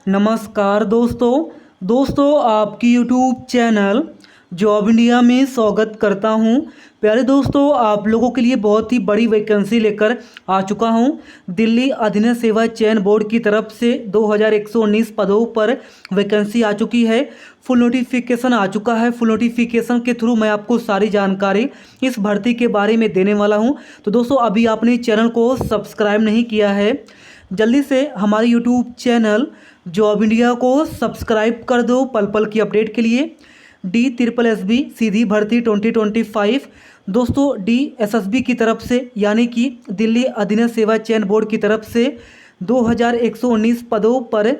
नमस्कार दोस्तों आपकी यूट्यूब चैनल जॉब इंडिया में स्वागत करता हूं। प्यारे दोस्तों, आप लोगों के लिए बहुत ही बड़ी वैकेंसी लेकर आ चुका हूं। दिल्ली अधीनस्थ सेवा चयन बोर्ड की तरफ से 2119 पदों पर वैकेंसी आ चुकी है। फुल नोटिफिकेशन आ चुका है। फुल नोटिफिकेशन के थ्रू मैं आपको सारी जानकारी इस भर्ती के बारे में देने वाला हूं। तो दोस्तों, अभी आपने चैनल को सब्सक्राइब नहीं किया है, जल्दी से हमारे यूट्यूब चैनल जॉब इंडिया को सब्सक्राइब कर दो पल पल की अपडेट के लिए। DSSB सीधी भर्ती 2025 दोस्तों DSSB की तरफ से यानी कि दिल्ली अधीनस्थ सेवा चयन बोर्ड की तरफ से 2119 पदों पर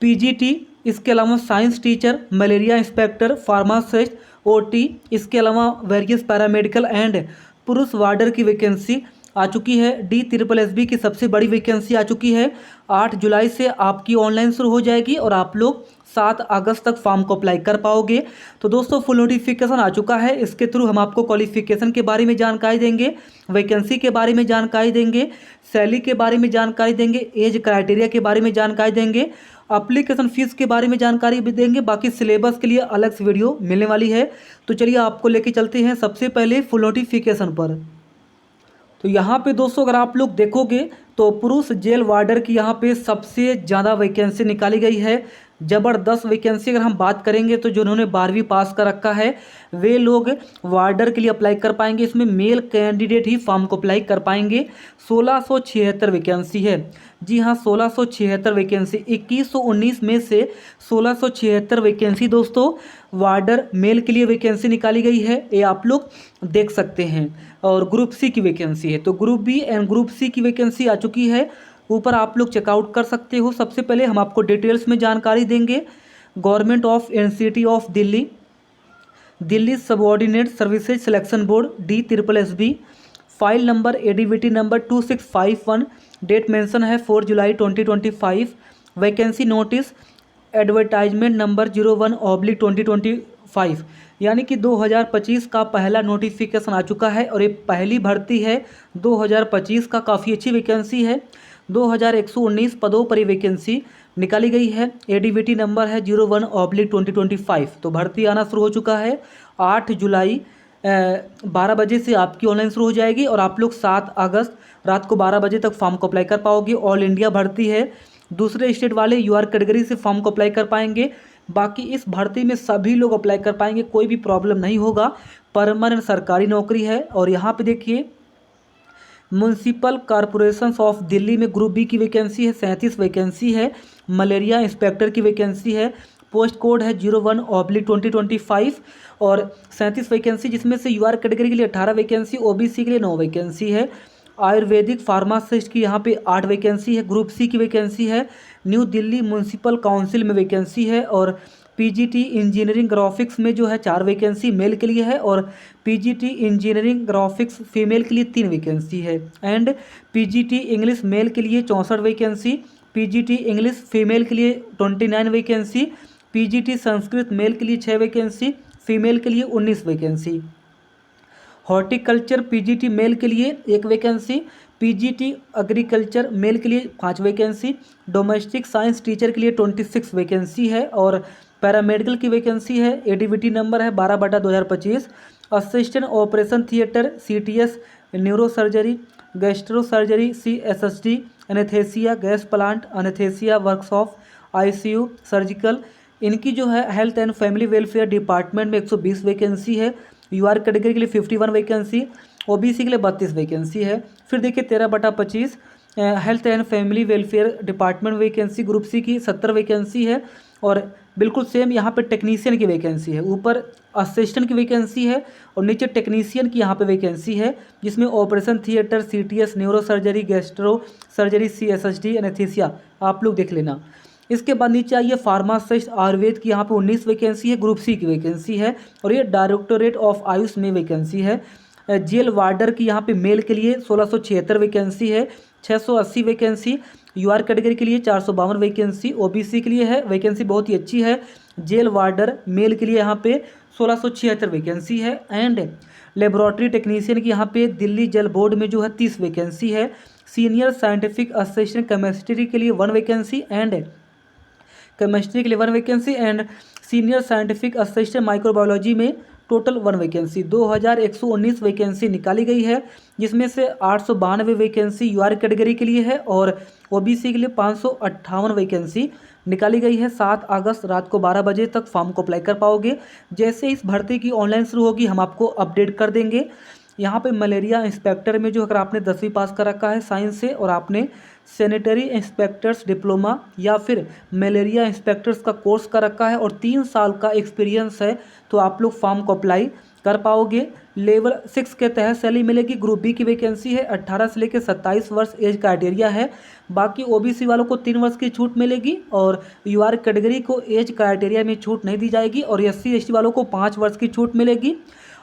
PGT, इसके अलावा science teacher, malaria inspector, pharmacist, OT, इसके अलावा वेरियस पैरामेडिकल एंड पुरुष वार्डर की वैकेंसी आ चुकी है। DSSB की सबसे बड़ी वैकेंसी आ चुकी है। 8 जुलाई से आपकी ऑनलाइन शुरू हो जाएगी और आप लोग 7 अगस्त तक फॉर्म को अप्लाई कर पाओगे। तो दोस्तों, फुल नोटिफिकेशन आ चुका है। इसके थ्रू हम आपको क्वालिफिकेशन के बारे में जानकारी देंगे, वैकेंसी के बारे में जानकारी देंगे, सैलरी के बारे में जानकारी देंगे, एज क्राइटेरिया के बारे में जानकारी देंगे, अप्लीकेशन फ़ीस के बारे में जानकारी भी देंगे। बाकी सिलेबस के लिए अलग से वीडियो मिलने वाली है। तो चलिए आपको लेके चलते हैं सबसे पहले फुल नोटिफिकेशन पर। तो यहाँ पे दोस्तों, अगर आप लोग देखोगे तो पुरुष जेल वार्डर की यहाँ पे सबसे ज़्यादा वैकेंसी निकाली गई है। ज़बरदस्त वैकेंसी अगर हम बात करेंगे तो जिन्होंने 12वीं पास कर रखा है वे लोग वार्डर के लिए अप्लाई कर पाएंगे। इसमें मेल कैंडिडेट ही फॉर्म को अप्लाई कर पाएंगे। 1676 वैकेंसी है। जी हाँ, 1676 वैकेंसी। 2119 में से 1676 वैकेंसी दोस्तों वार्डर मेल के लिए वैकेंसी निकाली गई है, ये आप लोग देख सकते हैं। और ग्रुप सी की वैकेंसी है। तो group B and group C की वैकेंसी आ चुकी है। ऊपर आप लोग चेकआउट कर सकते हो। सबसे पहले हम आपको डिटेल्स में जानकारी देंगे। Government of NCT of Delhi, Delhi subordinate services selection board DSSB, file number ADVT number 2651, date mention है 4 जुलाई 2025, वैकेंसी नोटिस एडवर्टाइजमेंट नंबर 01/2025, यानी कि 2025 का पहला नोटिफिकेशन आ चुका है और ये पहली भर्ती है 2025 का। काफ़ी अच्छी वैकेंसी है। 2119 पदों पर ये वैकेंसी निकाली गई है। ADVT नंबर है 01/2025। तो भर्ती आना शुरू हो चुका है। 8 जुलाई 12 बजे से आपकी ऑनलाइन शुरू हो जाएगी और आप लोग 7 अगस्त रात को 12 बजे तक फॉर्म को अप्लाई कर पाओगे। ऑल इंडिया भर्ती है। दूसरे स्टेट वाले UR कैटेगरी से फॉर्म को अप्लाई कर पाएंगे। बाकी इस भर्ती में सभी लोग अप्लाई कर पाएंगे, कोई भी प्रॉब्लम नहीं होगा। परमानेंट सरकारी नौकरी है। और यहाँ पे देखिए, म्यूनसिपल कॉरपोरेशन ऑफ दिल्ली में ग्रुप बी की वैकेंसी है, 37 वैकेंसी है। मलेरिया इंस्पेक्टर की वैकेंसी है, पोस्ट कोड है 01/2025 और 37 वैकेंसी, जिसमें से UR कैटेगरी के लिए 18 वैकेंसी, OBC के लिए 9 वैकेंसी है। आयुर्वेदिक फार्मासिस्ट की यहाँ पे 8 वैकेंसी है। ग्रुप सी की वैकेंसी है। न्यू दिल्ली म्यूनसिपल काउंसिल में वैकेंसी है। और PGT इंजीनियरिंग ग्राफिक्स में जो है 4 वैकेंसी मेल के लिए है और PGT इंजीनियरिंग ग्राफिक्स फीमेल के लिए 3 वैकेंसी है। एंड PGT इंग्लिश मेल के लिए 64 वैकेंसी, PGT इंग्लिश फीमेल के लिए 29 वैकेंसी, PGT संस्कृत मेल के लिए 6 वैकेंसी, फीमेल के लिए 19 वैकेंसी। हॉर्टिकल्चर PGT मेल के लिए 1 वैकेंसी, PGT एग्रीकल्चर मेल के लिए 5 वैकेंसी, डोमेस्टिक साइंस टीचर के लिए 26 वैकेंसी है। और पैरामेडिकल की वैकेंसी है। ADVT नंबर है 12/2025। Assistant operation theatre CTS, neuro surgery, gastro surgery CSSD, anaesthesia, gas plant, anaesthesia workshop, ICU, surgical, इनकी जो है health and family welfare department में 120 वैकेंसी है। UR कैटेगरी के लिए 51 वैकेंसी, OBC के लिए 32 वैकेंसी है। फिर देखिए 13/25 health and family welfare department vacancy group C की 70 वैकेंसी है। और बिल्कुल सेम यहाँ पे टेक्नीशियन की वैकेंसी है। ऊपर असिस्टेंट की वैकेंसी है और नीचे टेक्नीशियन की यहाँ पे वैकेंसी है, जिसमें operation theatre CTS, neuro surgery, gastro surgery CSSD, anaesthesia आप लोग देख लेना। इसके बाद नीचे आइए, फार्मासिस्ट आयुर्वेद की यहाँ पे 19 वैकेंसी है। ग्रुप सी की वैकेंसी है और ये डायरेक्टोरेट ऑफ आयुष में वैकेंसी है। जेल वार्डर की यहाँ पे मेल के लिए 1676 वैकेंसी है, 680 वैकेंसी। UR कैटेगरी के लिए 452 वैकेंसी, OBC के लिए है वैकेंसी बहुत ही अच्छी है। जेल वार्डर मेल के लिए यहाँ पे 1676 वैकेंसी है। एंड लेबोरेटरी टेक्नीशियन की यहाँ पे दिल्ली जल बोर्ड में जो है 30 वैकेंसी है। सीनियर साइंटिफिक असिस्टेंट केमिस्ट्री के लिए 1 वैकेंसी। एंड केमिस्ट्री के लिए 1 vacancy and senior scientific assistant microbiology में टोटल 1 वैकेंसी। 2119 वैकेंसी निकाली गई है, जिसमें से 892 वैकेंसी यूआर कैटेगरी के लिए है और ओबीसी के लिए 558 वैकेंसी निकाली गई है। 7 अगस्त रात को 12 बजे तक फॉर्म को अप्लाई कर पाओगे। जैसे इस भर्ती की ऑनलाइन शुरू होगी हम आपको अपडेट कर देंगे। यहाँ पे मलेरिया इंस्पेक्टर में जो अगर आपने 10वीं पास कर रखा है साइंस से और आपने सैनिटरी इंस्पेक्टर्स डिप्लोमा या फिर मलेरिया इंस्पेक्टर्स का कोर्स कर रखा है और 3 साल का एक्सपीरियंस है तो आप लोग फॉर्म को अप्लाई कर पाओगे। लेवल 6 के तहत सैलरी मिलेगी। ग्रुप बी की वैकेंसी है, 18 से लेकर 27 वर्ष एज क्राइटेरिया है। बाकी ओबीसी वालों को 3 वर्ष की छूट मिलेगी और यूआर कैटेगरी को एज क्राइटेरिया में छूट नहीं दी जाएगी और एससी एसटी वालों को 5 वर्ष की छूट मिलेगी।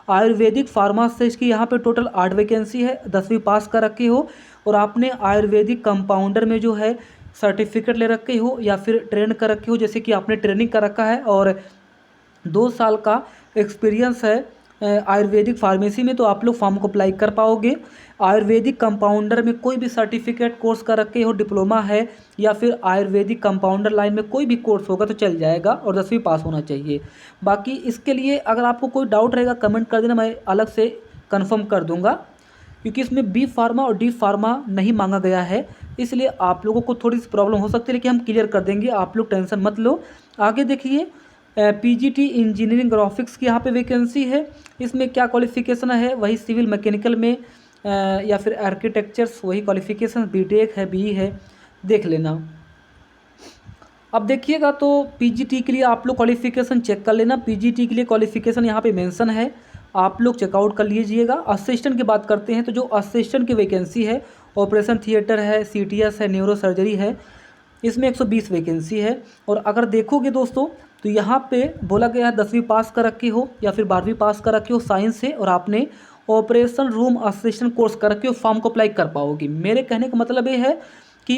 आयुर्वेदिक फार्मासिस्ट की यहाँ पे टोटल 8 वैकेंसी है। 10वीं पास कर रखे हो और आपने आयुर्वेदिक कंपाउंडर में जो है सर्टिफिकेट ले रखे हो या फिर ट्रेन कर रखे हो, जैसे कि आपने ट्रेनिंग कर रखा है और 2 साल का एक्सपीरियंस है आयुर्वेदिक फार्मेसी में, तो आप लोग फॉर्म को अप्लाई कर पाओगे। आयुर्वेदिक कंपाउंडर में कोई भी सर्टिफिकेट कोर्स कर रखे हो, डिप्लोमा है या फिर आयुर्वेदिक कंपाउंडर लाइन में कोई भी कोर्स होगा तो चल जाएगा और 10वीं पास होना चाहिए। बाकी इसके लिए अगर आपको कोई डाउट रहेगा कमेंट कर देना, मैं अलग से कन्फर्म कर दूंगा, क्योंकि इसमें बी फार्मा और डी फार्मा नहीं मांगा गया है, इसलिए आप लोगों को थोड़ी सी प्रॉब्लम हो सकती है, लेकिन हम क्लियर कर देंगे, आप लोग टेंशन मत लो। आगे देखिए, पीजीटी इंजीनियरिंग ग्राफिक्स की यहाँ पे वैकेंसी है। इसमें क्या क्वालिफिकेशन है, वही सिविल मैकेनिकल में या फिर आर्किटेक्चर्स वही क्वालिफिकेशन, बीटेक है, बीई है, देख लेना। अब देखिएगा तो पीजीटी के लिए आप लोग क्वालिफिकेशन चेक कर लेना। पीजीटी के लिए क्वालिफिकेशन यहाँ पे मेंशन है, आप लोग चेकआउट कर लीजिएगा। असिस्टेंट की बात करते हैं तो जो असिस्टेंट की वैकेंसी है, ऑपरेशन थिएटर है, सीटीएस है, न्यूरो सर्जरी है, इसमें 120 वैकेंसी है। और अगर देखोगे दोस्तों तो यहाँ पे बोला गया है 10वीं पास कर रखे हो या फिर 12वीं पास कर रखे हो साइंस से और आपने ऑपरेशन रूम असिस्टेंट कोर्स कर रखे हो, फॉर्म को अप्लाई कर पाओगे। मेरे कहने का मतलब ये है कि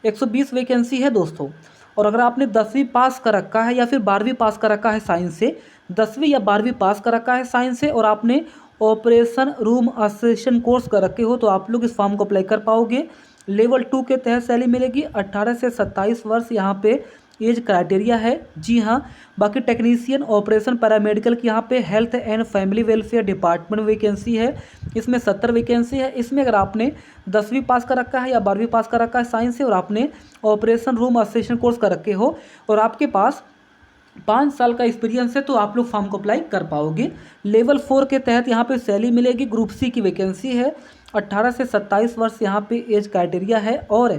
120 वैकेंसी है दोस्तों, और अगर आपने 10वीं पास कर रखा है या फिर 12वीं पास कर रखा है साइंस से, 10वीं या 12वीं पास कर रखा है साइंस से और आपने ऑपरेशन रूम असिस्टेंट कोर्स कर रखे हो तो आप लोग इस फॉर्म को अप्लाई कर पाओगे। लेवल 2 के तहत सैलरी मिलेगी। 18 से 27 वर्ष यहाँ पे एज क्राइटेरिया है। जी हाँ, बाकी टेक्नीशियन ऑपरेशन पैरामेडिकल की यहाँ पे health and family welfare department vacancy है, इसमें 70 वैकेंसी है। इसमें अगर आपने 10वीं पास कर रखा है या 12वीं पास कर रखा है साइंस से और आपने ऑपरेशन रूम असिस्टेंट कोर्स कर रखे हो और आपके पास 5 साल का एक्सपीरियंस है तो आप लोग फॉर्म को अप्लाई कर पाओगे। लेवल 4 के तहत यहाँ पे सैलरी मिलेगी। ग्रुप सी की वैकेंसी है। 18 से 27 वर्ष यहाँ पे एज क्राइटेरिया है और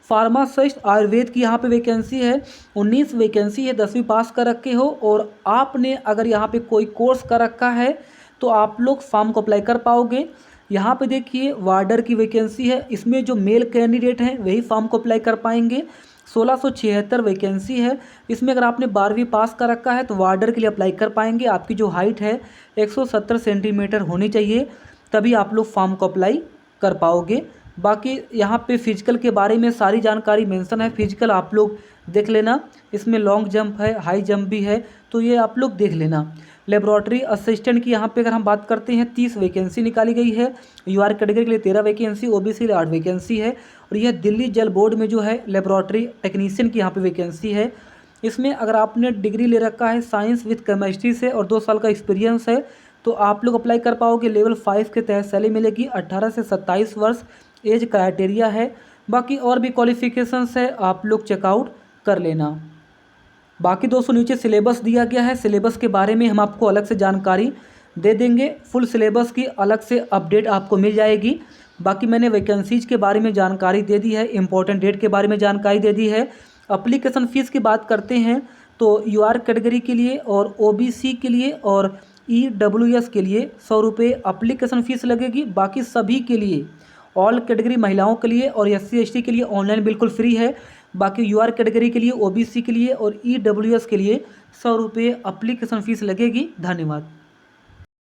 फार्मासिस्ट आयुर्वेद की यहाँ पे वैकेंसी है। 19 वैकेंसी है। 10वीं पास कर रखे हो और आपने अगर यहाँ पे कोई कोर्स कर रखा है तो आप लोग फॉर्म को अप्लाई कर पाओगे। यहाँ पे देखिए वार्डर की वैकेंसी है। इसमें जो मेल कैंडिडेट हैं वही फॉर्म को अप्लाई कर पाएंगे। 1676 वैकेंसी है। इसमें अगर आपने 12वीं पास कर रखा है तो वार्डर के लिए अप्लाई कर पाएंगे। आपकी जो हाइट है 170 सेंटीमीटर होनी चाहिए, तभी आप लोग फॉर्म को अप्लाई कर पाओगे। बाकी यहाँ पे फिजिकल के बारे में सारी जानकारी मेंशन है। फिजिकल आप लोग देख लेना, इसमें लॉन्ग जंप है, हाई जंप भी है, तो ये आप लोग देख लेना। लेबोरेटरी असिस्टेंट की यहाँ पे अगर हम बात करते हैं 30 वैकेंसी निकाली गई है। यूआर कैटेगरी के लिए 13 वैकेंसी, ओबीसी के लिए 8 वैकेंसी है और यह दिल्ली जल बोर्ड में जो है लेबोरेटरी टेक्नीशियन की यहाँ पे वैकेंसी है। इसमें अगर आपने डिग्री ले रखा है साइंस विद केमिस्ट्री से और 2 साल का एक्सपीरियंस है तो आप लोग अप्लाई कर पाओगे। लेवल 5 के तहत सैलरी मिलेगी। 18 से 27 वर्ष एज क्राइटेरिया है। बाकी और भी क्वालिफिकेशंस है, आप लोग चेकआउट कर लेना। बाकी दोस्तों नीचे सिलेबस दिया गया है, सिलेबस के बारे में हम आपको अलग से जानकारी दे देंगे। फुल सिलेबस की अलग से अपडेट आपको मिल जाएगी। बाकी मैंने वैकेंसीज के बारे में जानकारी दे दी है, इंपॉर्टेंट डेट के बारे में जानकारी दे दी है। अप्लीकेशन फ़ीस की बात करते हैं तो यूआर कैटेगरी के लिए और ओबीसी के लिए और ईडब्ल्यूएस के लिए 100 रुपये अप्लीकेशन फ़ीस लगेगी। बाकी सभी के लिए, ऑल कैटेगरी महिलाओं के लिए और एससी एसटी के लिए ऑनलाइन बिल्कुल फ्री है। बाकी यूआर कैटेगरी के लिए, ओबीसी के लिए और ईडब्ल्यूएस के लिए 100 रुपये अप्लीकेशन फ़ीस लगेगी। धन्यवाद।